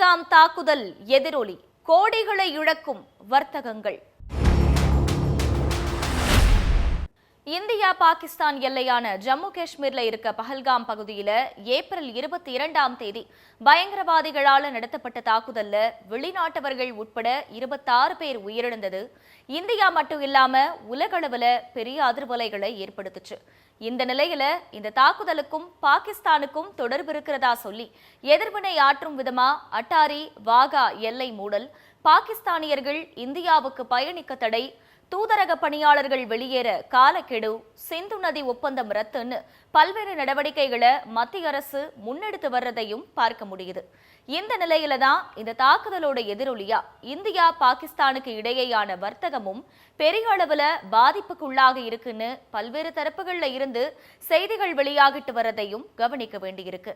பஹல்காம் தாக்குதல் எதிரொலி, கோடிகளை இழக்கும் வர்த்தகங்கள். இந்தியா பாகிஸ்தான் எல்லையான ஜம்மு காஷ்மீர்ல இருக்க பஹல்காம் பகுதியில ஏப்ரல் 22ஆம் தேதி பயங்கரவாதிகளால் நடத்தப்பட்ட தாக்குதல்ல வெளிநாட்டவர்கள் உட்பட 26 பேர் உயிரிழந்தது. இந்தியா மட்டும் இல்லாம உலகளவுல பெரிய அதிர்வலைகளை ஏற்படுத்துச்சு. இந்த நிலையில இந்த தாக்குதலுக்கும் பாகிஸ்தானுக்கும் தொடர்பு இருக்கிறதா சொல்லி எதிர்வினை ஆற்றும் விதமா அட்டாரி வாகா எல்லை மூடல், பாகிஸ்தானியர்கள் இந்தியாவுக்கு பயணிக்க தடை, தூதரக பணியாளர்கள் வெளியேற காலக்கெடு, சிந்து நதி ஒப்பந்தம் ரத்துன்னு பல்வேறு நடவடிக்கைகளை மத்திய அரசு முன்னெடுத்து வர்றதையும் பார்க்க முடியுது. இந்த நிலையில தான் இந்த தாக்குதலோட எதிரொலியா இந்தியா பாகிஸ்தானுக்கு இடையேயான வர்த்தகமும் பெரிய அளவுல பாதிப்புக்குள்ளாக இருக்குன்னு பல்வேறு தரப்புகள்ல இருந்து செய்திகள் வெளியாகிட்டு வர்றதையும் கவனிக்க வேண்டியிருக்கு.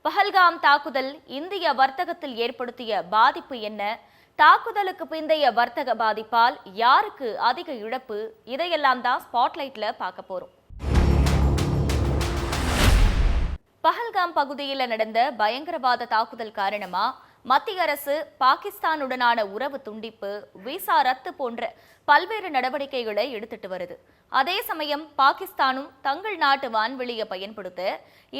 பஹல்காம் தாக்குதல் இந்திய வர்த்தகத்தில் ஏற்படுத்திய பாதிப்பு என்ன, தாக்குதலுக்கு பிந்தைய வர்த்தக பாதிப்பால் யாருக்கு அதிக இழப்பு, இதையெல்லாம் தான் ஸ்பாட்லைட்ல பார்க்க போறோம். பஹல்காம் பகுதியில் நடந்த பயங்கரவாத தாக்குதல் காரணமா மத்திய அரசு பாகிஸ்தானுடனான உறவு துண்டிப்பு, விசா ரத்து போன்ற பல்வேறு நடவடிக்கைகளை எடுத்துட்டு வருது. அதே சமயம் பாகிஸ்தானும் தங்கள் நாட்டு வான்வெளியை பயன்படுத்த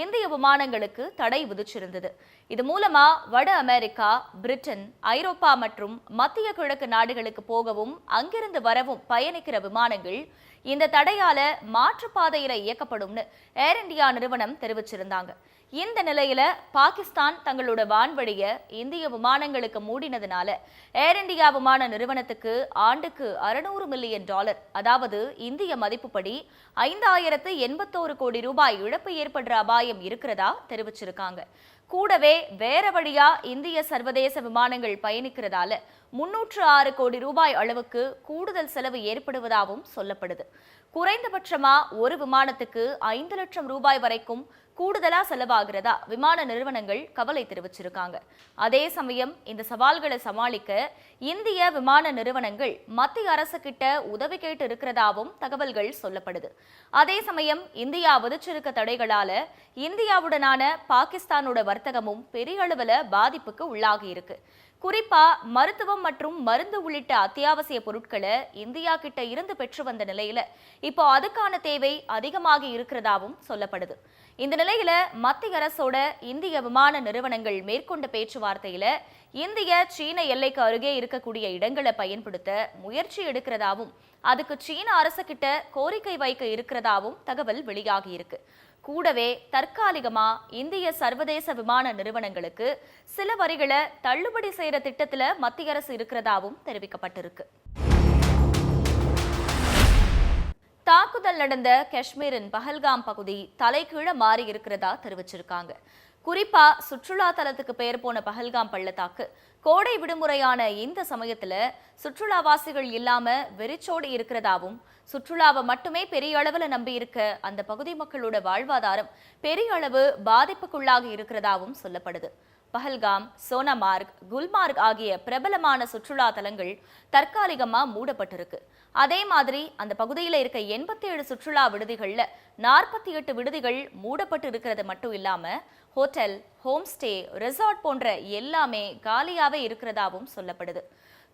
இந்திய விமானங்களுக்கு தடை விதிச்சிருந்தது. இது மூலமா வட அமெரிக்கா, பிரிட்டன், ஐரோப்பா மற்றும் மத்திய கிழக்கு நாடுகளுக்கு போகவும் அங்கிருந்து வரவும் பயணிக்கிற விமானங்கள் இந்த தடையால மாற்றுப்பாதையில இயக்கப்படும்னு ஏர் இந்தியா நிறுவனம் தெரிவிச்சிருந்தாங்க. இந்த நிலையில பாகிஸ்தான் தங்களோட வான்வழியை இந்திய விமானங்களுக்கு மூடினதுனால ஏர் இந்தியா விமான நிறுவனத்துக்கு ஆண்டுக்கு $600 மில்லியன், அதாவது இந்திய மதிப்புப்படி 5081 கோடி ரூபாய் இழப்பு ஏற்படுற அபாயம் இருக்கிறதா தெரிவிச்சிருக்காங்க. கூடவே வேற வழியா இந்திய சர்வதேச விமானங்கள் பயணிக்கிறதால 306 கோடி ரூபாய் அளவுக்கு கூடுதல் செலவு ஏற்படுவதாகவும் சொல்லப்படுது. குறைந்தபட்சமா ஒரு விமானத்துக்கு 5 லட்சம் ரூபாய் வரைக்கும் கூடுதலா செலவாகிறதா விமான நிறுவனங்கள் கவலை தெரிவிச்சிருக்காங்க. அதே சமயம் இந்த சவால்களை சமாளிக்க இந்திய விமான நிறுவனங்கள் மத்திய அரசு கிட்ட உதவி கேட்டு இருக்கிறதாவும் தகவல்கள் சொல்லப்படுது. அதே சமயம் இந்தியா விதிச்சிருக்க தடைகளால இந்தியாவுடனான பாகிஸ்தானோட வர்த்தகமும் பெரிய அளவுல பாதிப்புக்கு உள்ளாகி இருக்கு. குறிப்பா மருத்துவம் மற்றும் மருந்து உள்ளிட்ட அத்தியாவசிய பொருட்களை இந்தியா கிட்ட இருந்து பெற்று வந்த நிலையில இப்போ அதுக்கான தேவை அதிகமாகி இருக்கிறதாவும் சொல்லப்படுது. இந்த நிலையில மத்திய அரசோட இந்திய விமான நிறுவனங்கள் மேற்கொண்ட பேச்சுவார்த்தையில இந்திய சீன எல்லைக்கு அருகே இருக்கக்கூடிய இடங்களை பயன்படுத்த முயற்சி எடுக்கிறதாவும் அதுக்கு சீன அரசு கிட்ட கோரிக்கை வைக்க இருக்கிறதாவும் தகவல் வெளியாகி இருக்கு. கூடவே தற்காலிகமா இந்திய சர்வதேச விமான நிறுவனங்களுக்கு சில வரிகளை தள்ளுபடி செய்யற திட்டத்துல மத்திய அரசு இருக்கிறதாவும் தெரிவிக்கப்பட்டிருக்கு. தாக்குதல் நடந்த காஷ்மீரின் பஹல்காம் பகுதி தலைகீழ மாறி இருக்கிறதா தெரிவிச்சிருக்காங்க. குறிப்பா சுற்றுலா தலத்துக்கு பெயர் போன பஹல்காம் பள்ளத்தாக்கு கோடை விடுமுறையான இந்த சமயத்துல சுற்றுலாவாசிகள் இல்லாம வெறிச்சோடி இருக்கிறதாவும், சுற்றுலாவை மட்டுமே பெரிய அளவுல நம்பி இருக்க அந்த பகுதி மக்களோட வாழ்வாதாரம் பெரிய அளவு பாதிப்புக்குள்ளாகி இருக்கிறதாவும் சொல்லப்படுது. பஹல்காம், சோனமார்க், குல்மார்க் ஆகிய பிரபலமான சுற்றுலா தலங்கள் தற்காலிகமா மூடப்பட்டிருக்கு. அதே மாதிரி அந்த பகுதியில் இருக்க 87 சுற்றுலா விடுதிகள்ல 48 விடுதிகள் மூடப்பட்டு இருக்கிறது மட்டும் இல்லாம ஹோட்டல், ஹோம் ஸ்டே, ரிசார்ட் போன்ற எல்லாமே காலியாவே இருக்கிறதாவும் சொல்லப்படுது.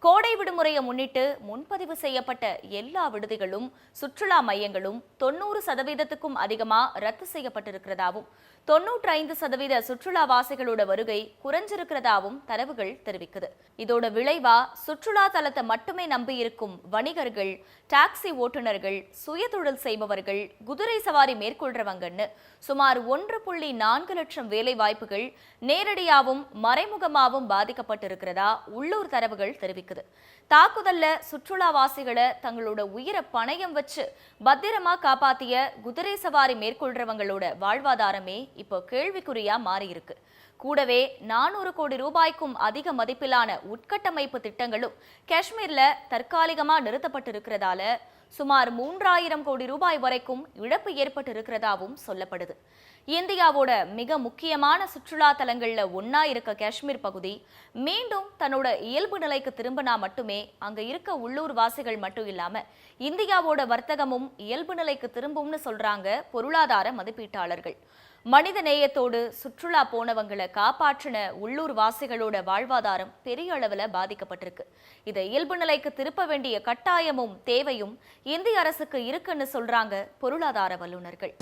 கோடை விடுமுறையை முன்னிட்டு முன்பதிவு செய்யப்பட்ட எல்லா விடுதிகளும் சுற்றுலா மையங்களும் 90% அதிகமா ரத்து செய்யப்பட்டிருக்கிறதாவும் 95% சுற்றுலாவாசிகளோட வருகை குறைஞ்சிருக்கிறதாவும் தரவுகள் தெரிவிக்குது. இதோட விளைவா சுற்றுலா தலத்தை மட்டுமே நம்பி இருக்கும் வணிகர்கள், டாக்ஸி ஓட்டுநர்கள், சுயதொழில் செய்பவர்கள், குதிரை சவாரி மேற்கொள்றவங்கன்னு சுமார் 1.4 லட்சம் வேலை வாய்ப்புகள் நேரடியாகவும் மறைமுகமாகவும் பாதிக்கப்பட்டிருக்கிறதா உள்ளூர் தரவுகள் தெரிவிக்குது. தாக்குதல்ல சுற்றுலாவாசிகளை தங்களோட உயிரை பணயம் வச்சு பத்திரமா காப்பாத்திய குதிரை சவாரி மேற்கொள்றவங்களோட வாழ்வாதாரமே இப்போ கேள்விக்குறியா மாறி இருக்கு. கூடவே 400 கோடி ரூபாய்க்கும் அதிக மதிப்பிலான உட்கட்டமைப்பு திட்டங்களும் காஷ்மீர்ல தற்காலிகமா நிறுத்தப்பட்டிருக்கிறதால சுமார் 3000 கோடி ரூபாய் வரைக்கும் இழப்பு ஏற்பட்டு இருக்கிறதாவும் சொல்லப்படுது. இந்தியாவோட மிக முக்கியமான சுற்றுலா தலங்கள்ல ஒன்னா இருக்க காஷ்மீர் பகுதி மீண்டும் தன்னோட இயல்பு நிலைக்கு திரும்பினா மட்டுமே அங்க இருக்க உள்ளூர் வாசிகள் மட்டும் இல்லாம இந்தியாவோட வர்த்தகமும் இயல்பு நிலைக்கு திரும்பும்னு சொல்றாங்க பொருளாதார மதிப்பீட்டாளர்கள். மனித நேயத்தோடு சுற்றுலா போனவங்களை காப்பாற்றின உள்ளூர் வாசிகளோட வாழ்வாதாரம் பெரிய அளவுல பாதிக்கப்பட்டிருக்கு. இதை இயல்பு நிலைக்கு திருப்ப வேண்டிய கட்டாயமும் தேவையும் இந்திய அரசுக்கு இருக்குன்னு சொல்றாங்க பொருளாதார வல்லுநர்கள்.